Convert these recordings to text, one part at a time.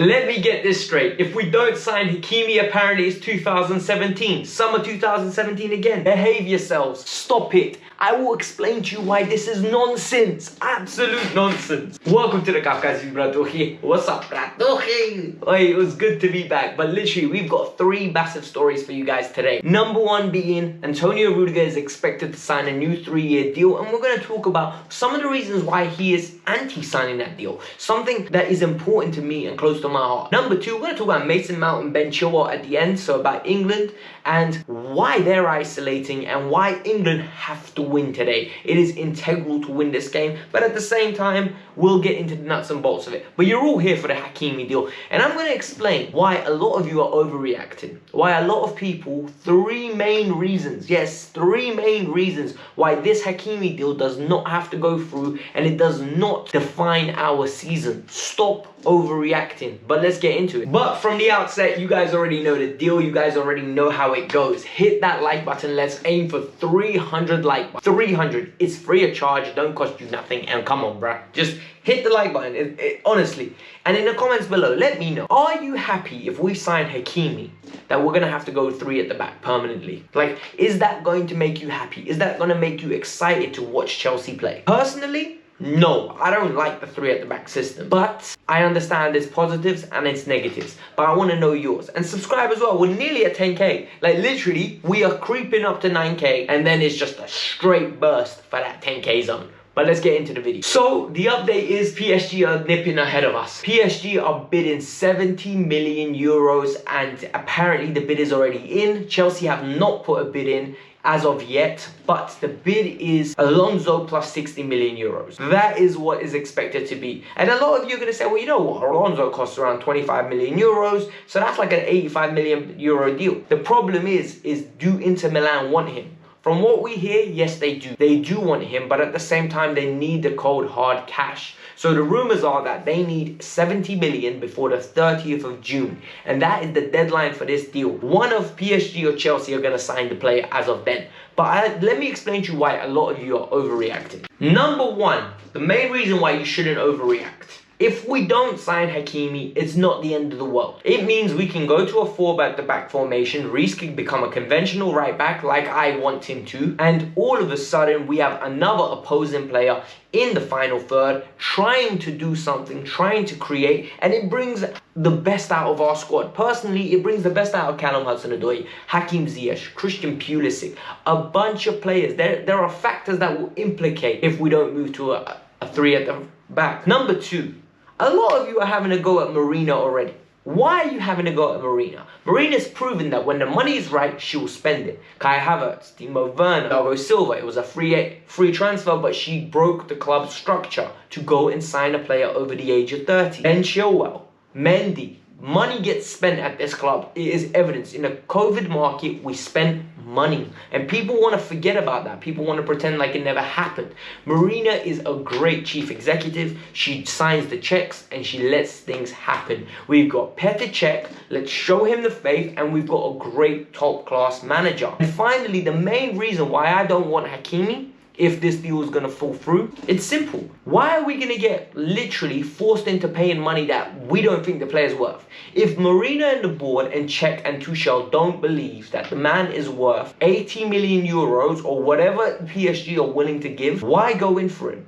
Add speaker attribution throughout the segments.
Speaker 1: Let me get this straight. If we don't sign Hakimi, apparently it's 2017. Summer 2017 again. Behave yourselves. Stop it. I will explain to you why this is nonsense. Absolute nonsense. Welcome to the Kavkas View, bratuchi. What's up, bratuchi? It was good to be back, but literally we've got 3 massive stories for you guys today. Number 1 being Antonio Rudiger is expected to sign a new 3-year deal, and we're going to talk about some of the reasons why he is anti-signing that deal. Something that is important to me and close to my heart. Number 2, we're going to talk about Mason Mount and Ben Chilwell at the end, so about England and why they're isolating and why England have to win today. It is integral to win this game, but at the same time, we'll get into the nuts and bolts of it. But you're all here for the Hakimi deal, and I'm going to explain why a lot of you are overreacting. Why a lot of people, 3 main reasons, yes, 3 main reasons why this Hakimi deal does not have to go through and it does not define our season. Stop overreacting, but let's get into it. But from the outset, you guys already know the deal. You guys already know how it goes. Hit that like button. Let's aim for 300 like buttons. 300. It's free of charge. Don't cost you nothing. And come on, bruh. Just hit the like button. Honestly. And in the comments below, let me know. Are you happy if we sign Hakimi that we're going to have to go 3 at the back permanently? Like, is that going to make you happy? Is that going to make you excited to watch Chelsea play? Personally, no, I don't like the 3 at the back system, but I understand its positives and its negatives, but I want to know yours. And subscribe as well. We're nearly at 10k. Like, literally, we are creeping up to 9k, and then it's just a straight burst for that 10k zone. But let's get into the video. So the update is PSG are nipping ahead of us. PSG are bidding 70 million euros, and apparently the bid is already in. Chelsea have not put a bid in as of yet, but the bid is Alonso plus 60 million euros. That is what is expected to be. And a lot of you are going to say, well, you know what, Alonso costs around 25 million euros, so that's like an 85 million euro deal. The problem is do Inter Milan want him? From what we hear, yes, they do. They do want him, but at the same time, they need the cold, hard cash. So the rumors are that they need 70 million before the 30th of June. And that is the deadline for this deal. One of PSG or Chelsea are going to sign the player as of then. But let me explain to you why a lot of you are overreacting. Number 1, the main reason why you shouldn't overreact. If we don't sign Hakimi, it's not the end of the world. It means we can go to a 4 at the back formation. Reece can become a conventional right back like I want him to. And all of a sudden, we have another opposing player in the final third, trying to do something, trying to create, and it brings the best out of our squad. Personally, it brings the best out of Callum Hudson-Odoi, Hakim Ziyech, Christian Pulisic, a bunch of players. There are factors that will implicate if we don't move to a 3 at the back. Number 2. A lot of you are having a go at Marina already. Why are you having a go at Marina? Marina's proven that when the money is right, she will spend it. Kai Havertz, Timo Werner, Thiago Silva, it was a free transfer, but she broke the club's structure to go and sign a player over the age of 30. Ben Chilwell, Mendy. Money gets spent at this club. It is evidence. In a COVID market, we spend money. And people want to forget about that. People want to pretend like it never happened. Marina is a great chief executive. She signs the checks and she lets things happen. We've got Petr Cech. Let's show him the faith. And we've got a great top-class manager. And finally, the main reason why I don't want Hakimi, if this deal is going to fall through, it's simple. Why are we going to get literally forced into paying money that we don't think the player's worth? If Marina and the board and Cech and Tuchel don't believe that the man is worth 80 million euros or whatever PSG are willing to give, why go in for him?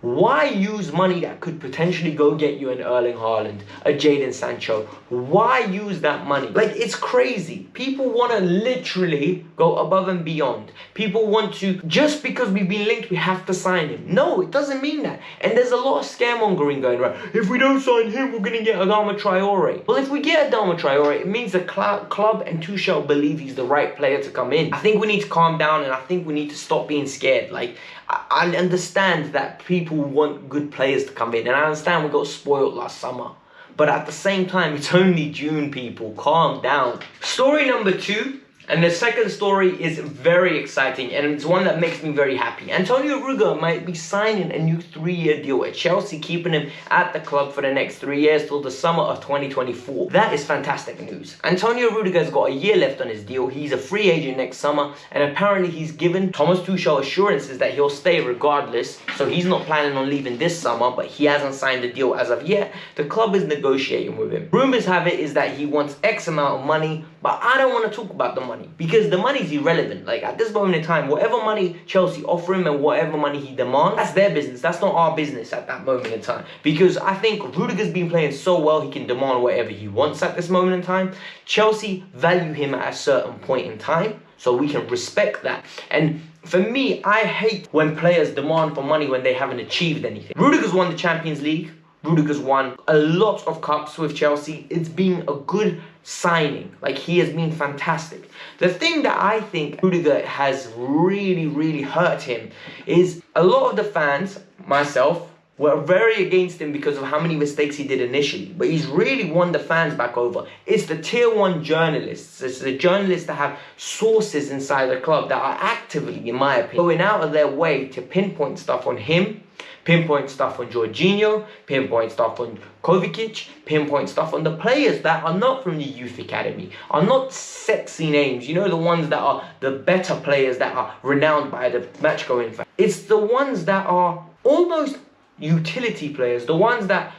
Speaker 1: Why use money that could potentially go get you an Erling Haaland, a Jadon Sancho? Why use that money? Like, it's crazy. People want to literally go above and beyond. People want to, just because we've been linked, we have to sign him. No, it doesn't mean that. And there's a lot of scaremongering going around. If we don't sign him, we're going to get Adama Traore. Well, if we get Adama Traore, it means the club and Tuchel believe he's the right player to come in. I think we need to calm down, and I think we need to stop being scared. Like, I understand that people want good players to come in, and I understand we got spoiled last summer. But at the same time, it's only June, people. Calm down. Story number 2, And the second story is very exciting, and it's one that makes me very happy. Antonio Rudiger might be signing a new 3-year deal at Chelsea, keeping him at the club for the next 3 years till the summer of 2024. That is fantastic news. Antonio Rudiger's got a year left on his deal. He's a free agent next summer, and apparently he's given Thomas Tuchel assurances that he'll stay regardless, so he's not planning on leaving this summer, but he hasn't signed the deal as of yet. The club is negotiating with him. Rumors have it is that he wants X amount of money, but I don't want to talk about the money because the money is irrelevant. Like, at this moment in time, whatever money Chelsea offer him and whatever money he demands, that's their business. That's not our business at that moment in time, because I think Rudiger's been playing so well, he can demand whatever he wants at this moment in time. Chelsea value him at a certain point in time, so we can respect that. And for me, I hate when players demand for money when they haven't achieved anything. Rudiger's won the Champions League. Rudiger's won a lot of cups with Chelsea. It's been a good signing. Like, he has been fantastic. The thing that I think Rudiger has really hurt him is a lot of the fans, myself, were very against him because of how many mistakes he did initially. But he's really won the fans back over. It's the tier 1 journalists. It's the journalists that have sources inside the club that are actively, in my opinion, going out of their way to pinpoint stuff on him, pinpoint stuff on Jorginho, pinpoint stuff on Kovacic, pinpoint stuff on the players that are not from the youth academy, are not sexy names, you know, the ones that are the better players that are renowned by the match-going fans. It's the ones that are almost utility players, the ones that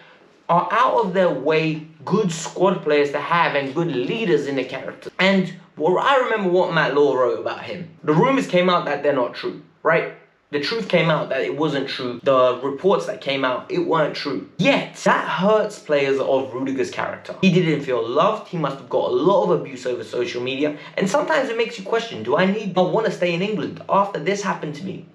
Speaker 1: are out of their way, good squad players to have and good leaders in the character. And well, I remember what Matt Law wrote about him. The rumors came out that they're not true, right? The truth came out that it wasn't true. The reports that came out, it weren't true. Yet, that hurts players of Rudiger's character. He didn't feel loved. He must have got a lot of abuse over social media. And sometimes it makes you question, do I want to stay in England after this happened to me?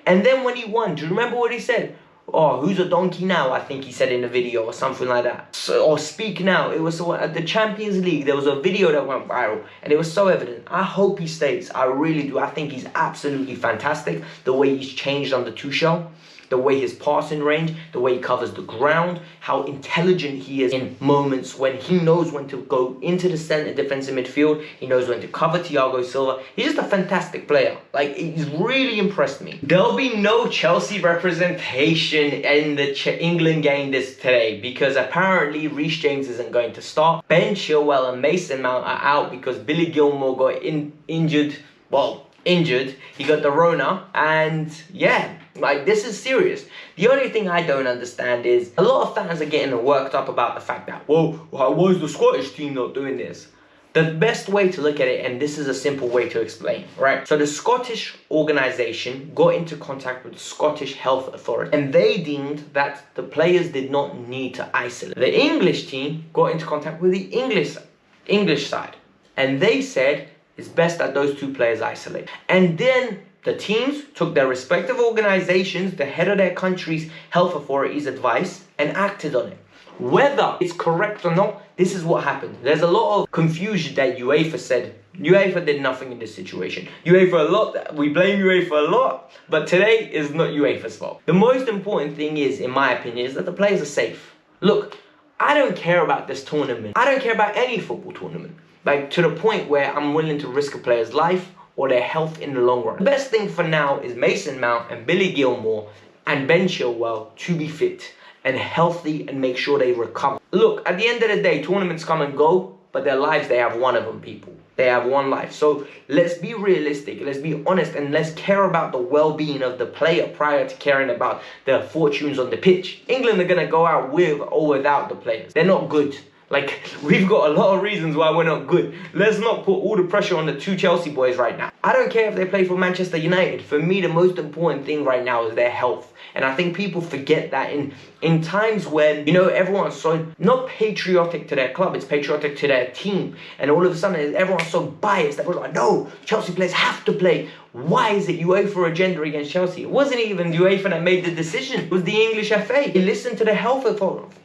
Speaker 1: And then when he won, do you remember what he said? Oh, who's a donkey now? I think he said in a video or something like that. So, or speak now. It was at the Champions League. There was a video that went viral and it was so evident. I hope he stays. I really do. I think he's absolutely fantastic. The way he's changed under Tuchel. The way his passing range, the way he covers the ground, how intelligent he is in moments when he knows when to go into the centre defensive midfield, he knows when to cover Thiago Silva. He's just a fantastic player. Like, he's really impressed me. There'll be no Chelsea representation in the England game today because apparently Reece James isn't going to start. Ben Chilwell and Mason Mount are out because Billy Gilmore got injured. He got the Rona, and yeah, like, this is serious. The only thing I don't understand is a lot of fans are getting worked up about the fact that, whoa, why is the Scottish team not doing this? The best way to look at it, and this is a simple way to explain, right? So the Scottish organisation got into contact with the Scottish Health Authority, and they deemed that the players did not need to isolate. The English team got into contact with the English side, and they said it's best that those two players isolate. And then the teams took their respective organizations, the head of their country's health authorities' advice, and acted on it. Whether it's correct or not, this is what happened. There's a lot of confusion that UEFA said. UEFA did nothing in this situation. We blame UEFA a lot, but today is not UEFA's fault. The most important thing is, in my opinion, is that the players are safe. Look, I don't care about this tournament. I don't care about any football tournament. Like, to the point where I'm willing to risk a player's life or their health in the long run. The best thing for now is Mason Mount and Billy Gilmore and Ben Chilwell to be fit and healthy and make sure they recover. Look, at the end of the day, tournaments come and go, but their lives, they have one of them, people. They have one life. So let's be realistic, let's be honest, and let's care about the well-being of the player prior to caring about their fortunes on the pitch. England are going to go out with or without the players. They're not good. Like, we've got a lot of reasons why we're not good. Let's not put all the pressure on the two Chelsea boys right now. I don't care if they play for Manchester United. For me, the most important thing right now is their health. And I think people forget that in times when, you know, everyone's so not patriotic to their club, it's patriotic to their team. And all of a sudden, everyone's so biased. Everyone's like, no, Chelsea players have to play. Why is it UEFA agenda against Chelsea? It wasn't even UEFA that made the decision. It was the English FA. They listened to the health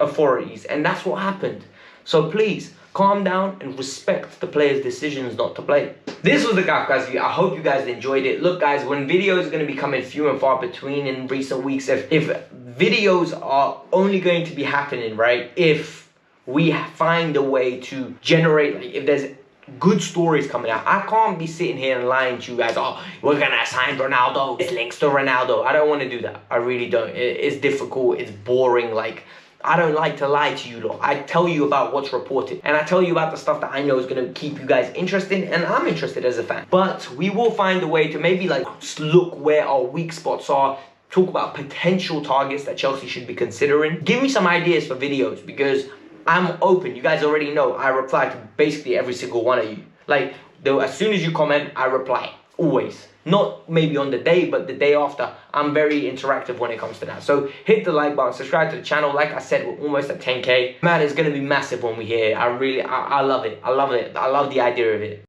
Speaker 1: authorities, and that's what happened. So please, calm down and respect the players' decisions not to play. This was the Kavkas View. I hope you guys enjoyed it. Look, guys, when videos are going to be coming few and far between in recent weeks, if videos are only going to be happening, right, if we find a way to generate, like, if there's good stories coming out. I can't be sitting here and lying to you guys, oh, we're gonna sign Ronaldo, it's links to Ronaldo. I don't want to do that. I really don't. It's difficult, it's boring. Like, I don't like to lie to you lot. I tell you about what's reported, and I tell you about the stuff that I know is going to keep you guys interested, and I'm interested as a fan. But we will find a way to maybe like look where our weak spots are, talk about potential targets that Chelsea should be considering. Give me some ideas for videos, because I'm open. You guys already know I reply to basically every single one of you. Like, as soon as you comment, I reply, always. Not maybe on the day, but the day after. I'm very interactive when it comes to that. So hit the like button, subscribe to the channel. Like I said, we're almost at 10K. Man, it's going to be massive when we hear it. I love it. I love it. I love the idea of it.